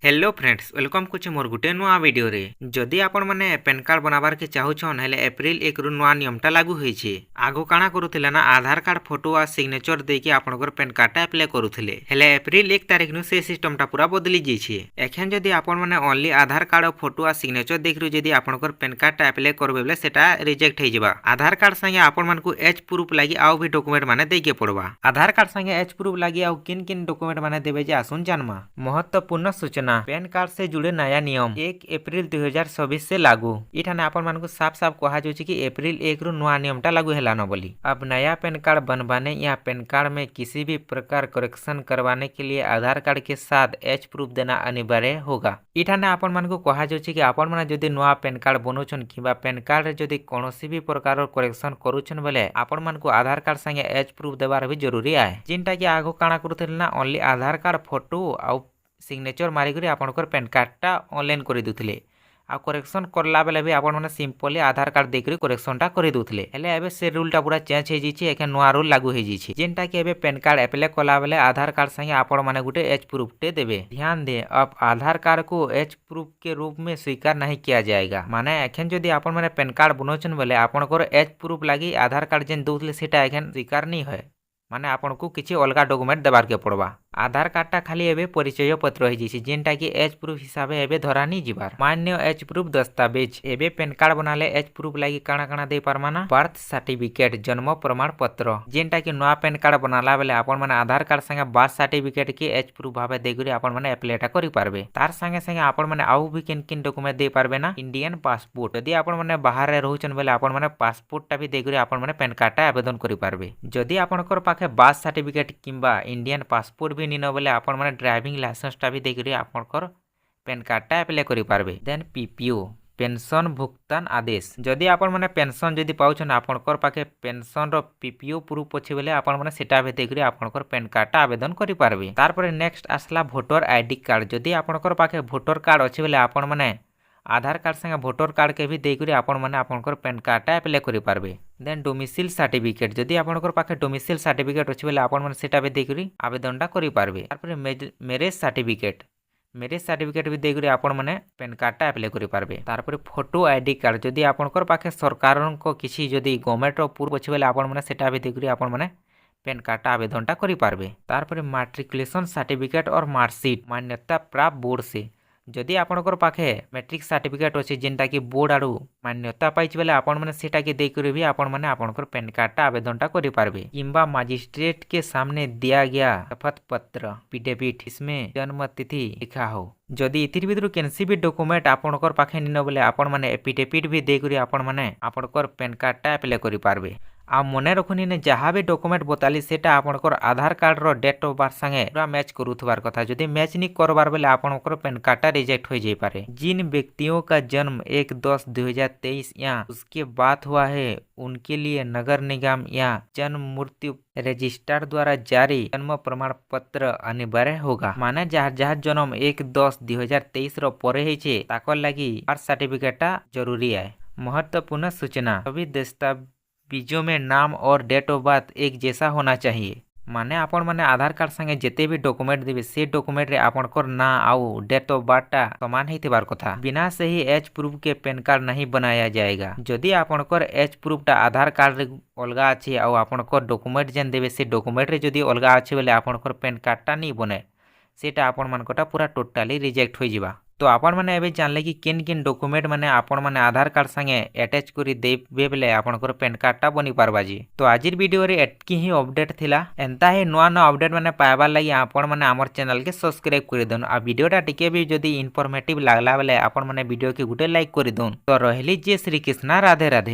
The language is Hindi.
हेलो फ्रेंड्स वेलकम कुछ मोर गुटे नुआ वीडियो रे जदि आपण माने पैन कार्ड बनाबार के चाहूछन हेले एप्रिल 1 रु नुआ नियमटा लागू होईछे। आगो काना करूथिले ना आधार कार्ड फोटो आ सिग्नेचर देके आपनकर पैन कार्डटा अप्लाई करूथिले हेले एप्रिल 1 तारिख नु से सिस्टमटा पूरा बदली जाईछे। एखन जदि आपण माने ओनली आधार कार्ड और फोटो आ सिग्नेचर देखिरु जदि आपनकर पैन कार्डटा अप्लाई करबे बेले सेटा रिजेक्ट होई जिबा। आधार कार्ड संगे आपण मानकु एज प्रूफ लागि आउ भी डॉक्यूमेंट माने देके पड़बा। आधार कार्ड संगे एज प्रूफ लागि आउ किन किन डॉक्यूमेंट माने देबे जे आसुन जानमा। महत्वपूर्ण सूचना पैन कार्ड से जुड़े नया नियम 1 अप्रैल 2024 से लागू। इठाने आपण मानकु साफ साफ कहा जाउछि कि अप्रैल 1 रु नुआ नियमटा लागू हेलानो बोली। अब नया पैन कार्ड बनवाने या पैन कार्ड में किसी भी प्रकार करेक्शन करवाने के लिए आधार कार्ड के साथ एज प्रूफ देना अनिवार्य होगा। इठाने आपण मानकु कहा जाउछि कि आपण माने जदि नुआ पैन कार्ड बनोछन किबा पैन कार्ड रे जदि कोनोसी भी प्रकार करेक्शन करूछन बेले आपण मानकु आधार कार्ड संगे एज प्रूफ देबार भी जरूरी आए। जिनटा कि आगो काना करूथिल ना ओनली आधार कार्ड फोटो आ सिग्नेचर मारिक आपणकर पैन कार्डटा ऑनलाइन कर दूसरे आ करेक्शन करला बेले भी आपण माने सिंपली आधार कार्ड देकर करेक्शनटा कर दूसरे हेले एबे से रूलटा पूरा चेंज हो जाइए। एखे नुआ रूल लागू हो जाइए जेनटा कि एबे पैन कार्ड अप्लाई कला बेले आधार कार्ड संगे आपण माने गुटे एज प्रूफ टे देबे। ध्यान दे अब आधार कार्ड को एज प्रूफ के रूप में स्वीकार नहीं किया जाएगा। माने एखन जदि आपण माने पैन कार्ड बनोछन बेले आपणकर एज प्रूफ लागि आधार कार्ड जेन दउथले सेटा एखन स्वीकार नहीं होय। माने आपन को किसी अलग डॉक्यूमेंट देबार के पड़वा। आधार कार्डटा खाली एबे परिचय पत्र हो जाइए जेनटा कि एज प्रूफ हिसाब से एबे धरा नहीं जिबार। मान्य एज प्रूफ दस्तावेज एबे पैन कार्ड बनाले एज प्रूफ लागि काना काना दे पारमाना बर्थ सर्टिफिकेट जन्म प्रमाण पत्र जेनटा कि नया पैन कार्ड बनाला बेले आपण माने आधार कार्ड संगे बर्थ सर्टिफिकेट के एज प्रूफ भाबे देगुरी आपण माने अप्लाईटा करि पारबे। तार संगे संगे आपण माने आउ भी किन किन डॉक्यूमेंट दे पारबे ना इंडियन पासपोर्ट यदि आपण माने बाहर रे रहउछन बेले आपण माने पासपोर्टटा भी देगुरी आपण माने पैन कार्डटा आवेदन करि पारबे। जदि आपनकर पाखे बर्थ सर्टिफिकेट किंबा इंडियन पासपोर्ट भी निनो बेले आपण माने ड्राइविंग लाइसेंसटा भी देकरी आपनकर पैन कार्डटा अप्लाई करि पारबे। देन पीपीओ पेंशन भुगतान आदेश जदि आपण माने पेंशन जदि पाउछन आपनकर पाखे पेंशन रो पीपीओ प्रूफ अछि बेले आपण माने सेटा भी देकरी आपनकर पैन कार्डटा आवेदन करि पारबे। तार परे नेक्स्ट आसला वोटर आईडी कार्ड जदि आपनकर पाखे वोटर कार्ड अछि बेले आपण माने आधार कार्ड संगे वोटर कार्ड के भी देकरी आपण माने आपनकर पैन कार्डटा अप्लाई करि पारबे। देन डोमिसाइल सर्टिफिकेट जदि आपनकर पाखे डोमिसाइल सर्टिफिकेट अछि बेले आपण माने सेटा भी देकरी आवेदनटा करि पारबे। तार परे मैरिज सर्टिफिकेट भी देकरी आपण माने पैन कार्डटा अप्लाई करि पारबे। तार परे फोटो आईडी कार्ड जदि आपनकर पाखे सरकारनको किछि जदि गवर्नमेंट रो प्रूफ अछि बेले आपण माने सेटा भी देकरी आपण माने पैन कार्डटा आवेदनटा करि पारबे। तार परे मैट्रिकुलेशन सर्टिफिकेट और मार्कशीट मान्यता प्राप्त बोर्ड से जदि आपनकर पाखे मैट्रिक सर्टिफिकेट अछि जेनटा कि बोर्ड आडू मान्यता पाइछ बेले आपण माने सेटा के देकरी भी आपण माने आपनकर पैन कार्डटा आवेदनटा करि पारबे। किंबा मजिस्ट्रेट के सामने दिया गया शपथ पत्र एफिडेविट इसमें जन्म तिथि लिखा हो। जदि इतिर भितर केनसी भी डॉक्यूमेंट आपनकर पाखे निनो बेले आपण माने एफिडेविट भी देकरी आपण माने आपनकर पैन कार्डटा अप्लाई करि पारबे। आ मने रखुनी ने जहाँ भी डॉक्यूमेंट बताली सेटा आपनकर आधार कार्ड रो डेट ऑफ बर्थ संगे पूरा मैच करूथबार कथा। जदि मैच नहीं करबार बेले आपनकर पैन कार्डटा रिजेक्ट हो जाई पारे। जिन व्यक्तियों का जन्म 1/10/2023 या उसके बाद हुआ है उनके लिए नगर निगम या जन्म मृत्यु रजिस्ट्रार द्वारा जारी जन्म प्रमाण पत्र अनिवार्य होगा। माने जहाँ जन्म 1/10/2023 रो परे होइछे ताकर लागि बर्थ सर्टिफिकेटटा जरूरी है। महत्वपूर्ण सूचना सभी दस्तावेजों में नाम और डेट ऑफ बर्थ एक जैसा होना चाहिए। माने आपण माने आधार कार्ड संगे जेते भी डॉक्यूमेंट देबे से डॉक्यूमेंट रे आपनकर ना आउ डेट ऑफ बर्थटा समान हेतिबार कथा। बिना से ही एज प्रूफ के पैन कार्ड नहीं बनाया जाएगा। जदि आपनकर एज प्रूफटा आधार कार्ड रे अलगा अछि आ आपनकर डॉक्यूमेंट जेन देबे से डॉक्यूमेंट रे जदि अलगा अछि बेले आपनकर पैन कार्डटा नहीं बने सेटा आपण मानकटा पूरा टोटली रिजेक्ट हो जिबा। तो आपण माने एबे जानले कि किन किन डॉक्यूमेंट माने आपण माने आधार कार्ड संगे अटैच करी देबे बेले आपनकर पैन कार्डटा बनी पारबा जी। तो आजिर वीडियो रे एटकी ही अपडेट थिला। एंता ही नुआ नुआ अपडेट माने पाइबार लागि आपण माने हमर चैनल के सब्सक्राइब करि दोन। आ वीडियोटा टिके भी जदि इनफॉर्मेटिव लागला बेले आपण माने वीडियो के गुटे लाइक करि दोन। तो रहली जय श्री कृष्णा राधे राधे।